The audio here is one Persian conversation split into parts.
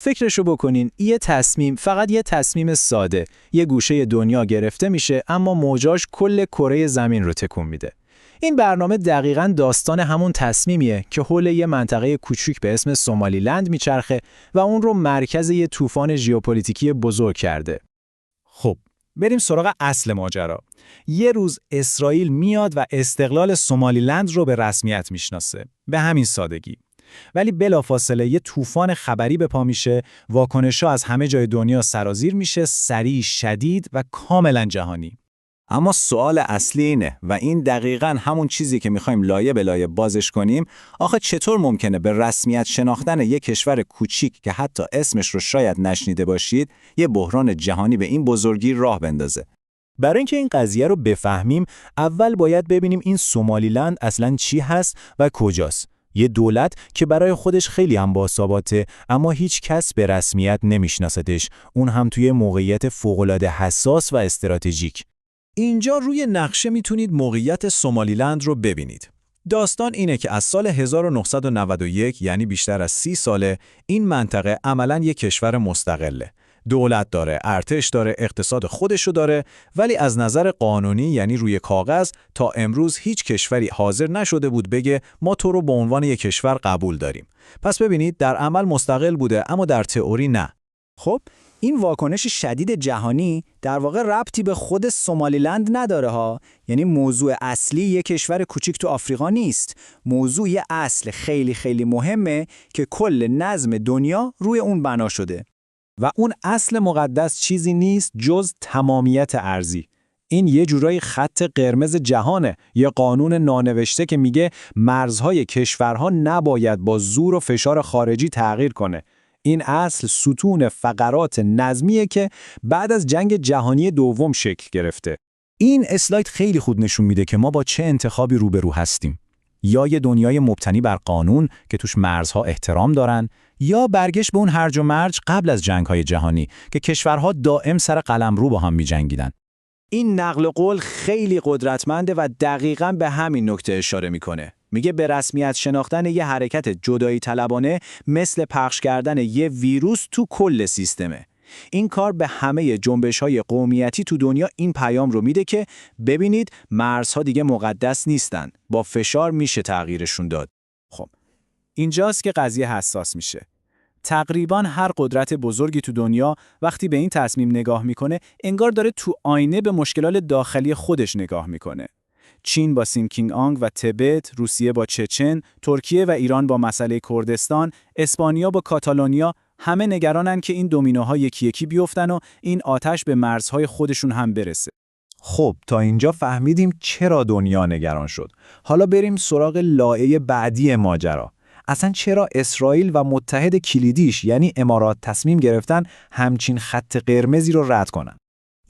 فکرشو بکنین، یه تصمیم، فقط یه تصمیم ساده، یه گوشه دنیا گرفته میشه اما موجاش کل کره زمین رو تکون میده. این برنامه دقیقاً داستان همون تصمیمیه که حول یه منطقه کوچیک به اسم سومالیلند میچرخه و اون رو مرکز یه طوفان ژئوپلیتیکی بزرگ کرده. خب، بریم سراغ اصل ماجرا. یه روز اسرائیل میاد و استقلال سومالیلند رو به رسمیت میشناسه. به همین سادگی. ولی بلافاصله یه طوفان خبری به پا میشه، واکنش‌ها از همه جای دنیا سرازیر میشه، سریع، شدید و کاملا جهانی. اما سوال اصلی اینه و این دقیقاً همون چیزی که می‌خوایم لایه به لایه بازش کنیم. آخه چطور ممکنه به رسمیت شناختن یک کشور کوچیک که حتی اسمش رو شاید نشنیده باشید، یه بحران جهانی به این بزرگی راه بندازه؟ برای اینکه این قضیه رو بفهمیم، اول باید ببینیم این سومالیلند اصلاً چی هست و کجاست. یه دولت که برای خودش خیلی هم باثباته، اما هیچ کس به رسمیت نمیشناستش، اون هم توی موقعیت فوق‌العاده حساس و استراتژیک. اینجا روی نقشه میتونید موقعیت سومالیلند رو ببینید. داستان اینه که از سال 1991 یعنی بیشتر از 30 ساله این منطقه عملاً یک کشور مستقله. دولت داره، ارتش داره، اقتصاد خودشو داره، ولی از نظر قانونی یعنی روی کاغذ تا امروز هیچ کشوری حاضر نشده بود بگه ما تو رو به عنوان یک کشور قبول داریم. پس ببینید در عمل مستقل بوده اما در تئوری نه. خب این واکنش شدید جهانی در واقع ربطی به خود سومالیلند نداره ها. یعنی موضوع اصلی یک کشور کوچیک تو آفریقا نیست. موضوع یه اصل خیلی خیلی مهمه که کل نظم دنیا روی اون بنا شده. و اون اصل مقدس چیزی نیست جز تمامیت ارضی. این یه جورایی خط قرمز جهانه، یه قانون نانوشته که میگه مرزهای کشورها نباید با زور و فشار خارجی تغییر کنه. این اصل ستون فقرات نظمیه که بعد از جنگ جهانی دوم شکل گرفته. این اسلاید خیلی خوب نشون میده که ما با چه انتخابی روبرو هستیم. یا یه دنیای مبتنی بر قانون که توش مرزها احترام دارن، یا برگشت به اون هرج و مرج قبل از جنگ‌های جهانی که کشورها دائم سر قلمرو با هم می‌جنگیدن. این نقل قول خیلی قدرتمنده و دقیقاً به همین نکته اشاره میکنه. میگه به رسمیت شناختن یه حرکت جدایی طلبانه مثل پخش کردن یه ویروس تو کل سیستمه. این کار به همه جنبش‌های قومیتی تو دنیا این پیام رو میده که ببینید مرزها دیگه مقدس نیستن. با فشار میشه تغییرشون داد. خب اینجاست که قضیه حساس میشه. تقریباً هر قدرت بزرگی تو دنیا وقتی به این تصمیم نگاه میکنه انگار داره تو آینه به مشکلات داخلی خودش نگاه میکنه. چین با سیمکینگ آنگ و تبت، روسیه با چچن، ترکیه و ایران با مسئله کردستان، اسپانیا با کاتالونیا، همه نگرانن که این دومینوها یکی یکی بیفتن و این آتش به مرزهای خودشون هم برسه. خب تا اینجا فهمیدیم چرا دنیا نگران شد. حالا بریم سراغ لایه بعدی ماجرا. اصلا چرا اسرائیل و متحد کلیدیش یعنی امارات تصمیم گرفتن همچین خط قرمزی رو رد کنن؟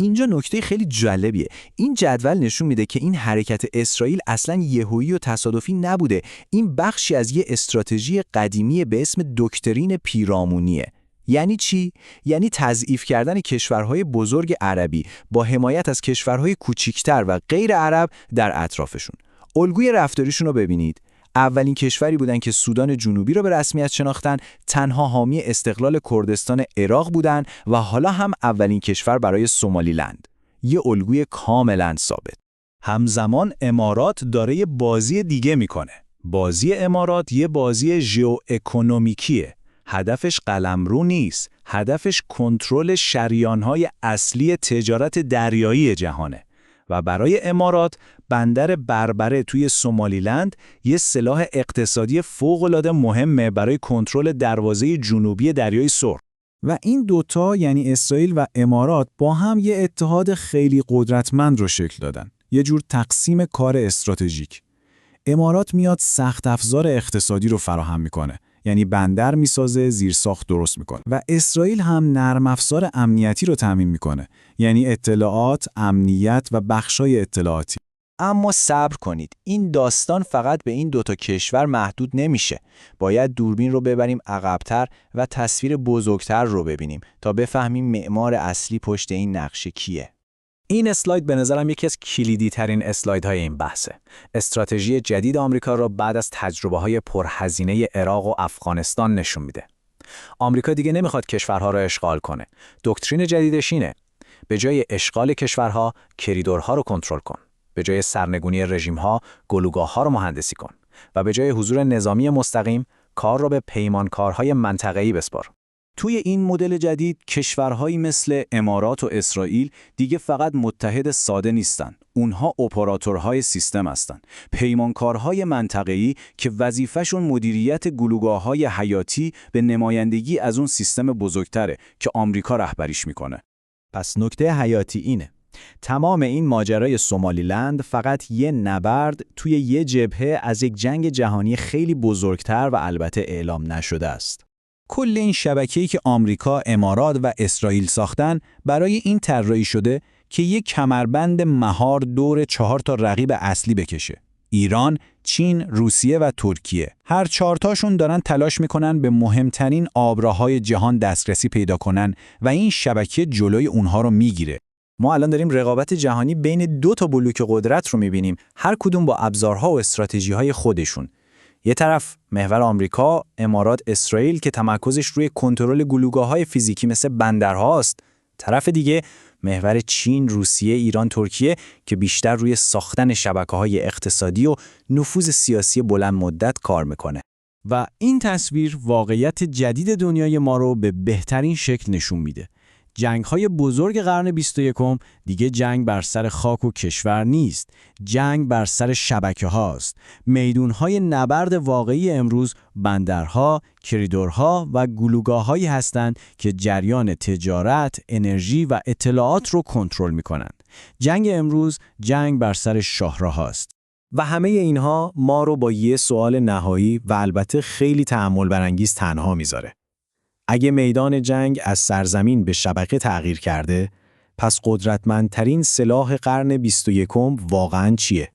اینجا نکته خیلی جالبیه. این جدول نشون میده که این حرکت اسرائیل اصلاً یهویی و تصادفی نبوده. این بخشی از یه استراتژی قدیمی به اسم دکترین پیرامونیه. یعنی چی؟ یعنی تضعیف کردن کشورهای بزرگ عربی با حمایت از کشورهای کوچیکتر و غیر عرب در اطرافشون. الگوی رفتاریشون رو ببینید. اولین کشوری بودن که سودان جنوبی رو به رسمیت شناختن، تنها حامی استقلال کردستان عراق بودن و حالا هم اولین کشور برای سومالیلند. یه الگوی کاملا ثابت. همزمان امارات داره یه بازی دیگه میکنه. بازی امارات یه بازی ژئواکونومیکیه. هدفش قلمرو نیست، هدفش کنترل شریان‌های اصلی تجارت دریایی جهانه. و برای امارات بندر بربره توی سومالیلند یه سلاح اقتصادی فوق‌العاده مهمه برای کنترل دروازه جنوبی دریای سرخ. و این دوتا یعنی اسرائیل و امارات با هم یه اتحاد خیلی قدرتمند رو شکل دادن. یه جور تقسیم کار استراتژیک. امارات میاد سخت افزار اقتصادی رو فراهم میکنه. یعنی بندر میسازه، زیرساخت درست میکنه. و اسرائیل هم نرم افزار امنیتی رو تامین میکنه. یعنی اطلاعات، امنیت و بخشای اطلاعاتی. اما صبر کنید. این داستان فقط به این دوتا کشور محدود نمیشه. باید دوربین رو ببریم عقب‌تر و تصویر بزرگتر رو ببینیم تا بفهمیم معمار اصلی پشت این نقشه کیه. این اسلاید به نظرم یکی از کلیدی ترین اسلایدهای این بحثه. استراتژی جدید آمریکا را بعد از تجربه‌های پرهزینه عراق و افغانستان نشون میده. آمریکا دیگه نمیخواد کشورها رو اشغال کنه. دکترین جدیدش اینه: به جای اشغال کشورها، کریدورها رو کنترل کن. به جای سرنگونی رژیم‌ها، گلوگاه‌ها رو مهندسی کن. و به جای حضور نظامی مستقیم، کار رو به پیمانکارهای منطقه‌ای بسپار. توی این مدل جدید کشورهایی مثل امارات و اسرائیل دیگه فقط متحد ساده نیستن. اونها اپراتورهای سیستم هستن. پیمانکارهای منطقه‌ای که وظیفه‌شون مدیریت گلوگاه‌های حیاتی به نمایندگی از اون سیستم بزرگتره که آمریکا رهبریش میکنه. پس نکته حیاتی اینه: تمام این ماجرای سومالیلند فقط یه نبرد توی یه جبهه از یک جنگ جهانی خیلی بزرگتر و البته اعلام نشده است. کل این شبکه‌ای که آمریکا، امارات و اسرائیل ساختن برای این طراحی شده که یک کمربند مهار دور 4 تا رقیب اصلی بکشه. ایران، چین، روسیه و ترکیه. هر 4 تاشون دارن تلاش میکنن به مهمترین آبراهای جهان دسترسی پیدا کنن و این شبکه جلوی اونها رو میگیره. ما الان داریم رقابت جهانی بین 2 تا بلوک قدرت رو میبینیم، هر کدوم با ابزارها و استراتژی‌های خودشون. یه طرف محور آمریکا، امارات، اسرائیل که تمرکزش روی کنترل گلوگاه‌های فیزیکی مثل بندرهاست. طرف دیگه محور چین، روسیه، ایران، ترکیه که بیشتر روی ساختن شبکه‌های اقتصادی و نفوذ سیاسی بلند مدت کار میکنه. و این تصویر واقعیت جدید دنیای ما رو به بهترین شکل نشون میده. جنگ‌های بزرگ قرن 21 دیگه جنگ بر سر خاک و کشور نیست، جنگ بر سر شبکه هاست. میدون‌های نبرد واقعی امروز بندرها، کریدورها و گلوگاه‌هایی هستند که جریان تجارت، انرژی و اطلاعات رو کنترل می‌کنند. جنگ امروز جنگ بر سر شاهراهاست. و همه اینها ما رو با یه سوال نهایی و البته خیلی تأمل برانگیز تنها میذاره. اگه میدان جنگ از سرزمین به شبکه تغییر کرده، پس قدرتمندترین سلاح قرن 21 واقعاً چیه؟